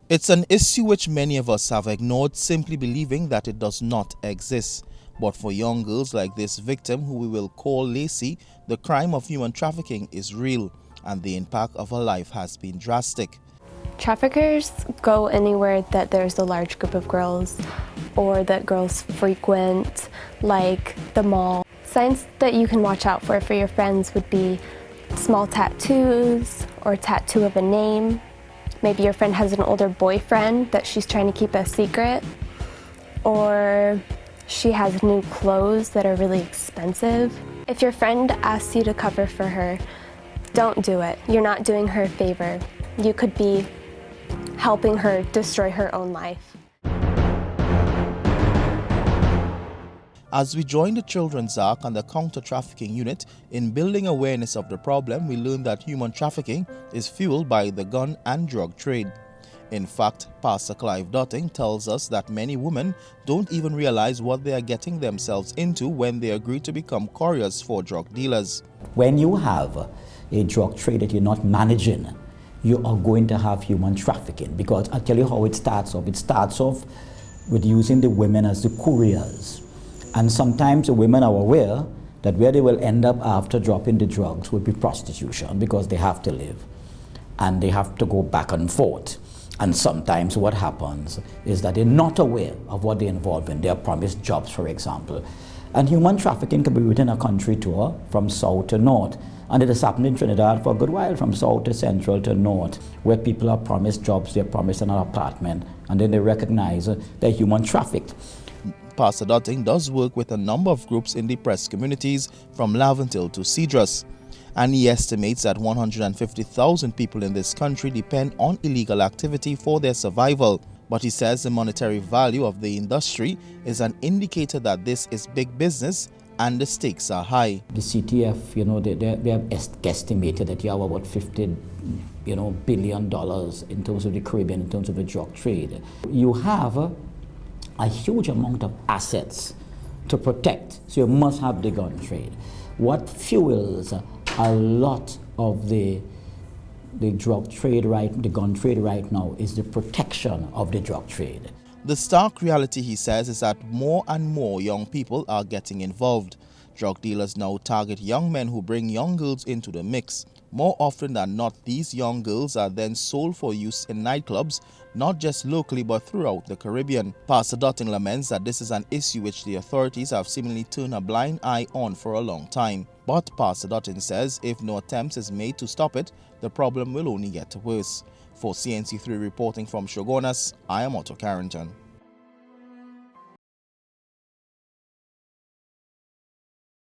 It's an issue which many of us have ignored, simply believing that it does not exist. But for young girls like this victim, who we will call Lacey, the crime of human trafficking is real, and the impact of her life has been drastic. Traffickers go anywhere that there's a large group of girls or that girls frequent, like the mall. Signs that you can watch out for your friends would be small tattoos or a tattoo of a name. Maybe your friend has an older boyfriend that she's trying to keep a secret, or she has new clothes that are really expensive. If your friend asks you to cover for her, don't do it. You're not doing her a favor. You could be helping her destroy her own life. As we join the Children's Ark and the Counter-Trafficking Unit in building awareness of the problem, we learn that human trafficking is fueled by the gun and drug trade. In fact, Pastor Clive Dotting tells us that many women don't even realize what they are getting themselves into when they agree to become couriers for drug dealers. When you have a drug trade that you're not managing, you are going to have human trafficking, because I'll tell you how it starts off. It starts off with using the women as the couriers. And sometimes the women are aware that where they will end up after dropping the drugs will be prostitution, because they have to live and they have to go back and forth. And sometimes what happens is that they're not aware of what they're involved in. They are promised jobs, for example. And human trafficking can be within a country tour from south to north. And it has happened in Trinidad for a good while, from south to central to north, where people are promised jobs, they're promised an apartment, and then they recognize they're human trafficked. Pastor Dotting does work with a number of groups in depressed communities from Laventille to Cedrus, and he estimates that 150,000 people in this country depend on illegal activity for their survival. But he says the monetary value of the industry is an indicator that this is big business and the stakes are high. The CTF, they have guesstimated that you have about $50 billion in terms of the Caribbean, in terms of the drug trade. You have a huge amount of assets to protect, so you must have the gun trade. What fuels a lot of the drug trade the gun trade right now is the protection of the drug trade. The stark reality, he says, is that more and more young people are getting involved. Drug dealers now target young men who bring young girls into the mix. More often than not, these young girls are then sold for use in nightclubs, not just locally but throughout the Caribbean. Pastor Dotting laments that this is an issue which the authorities have seemingly turned a blind eye on for a long time. But Pastor Dotting says if no attempts is made to stop it, the problem will only get worse. For CNC3 reporting from Shogunas, I am Otto Carrington.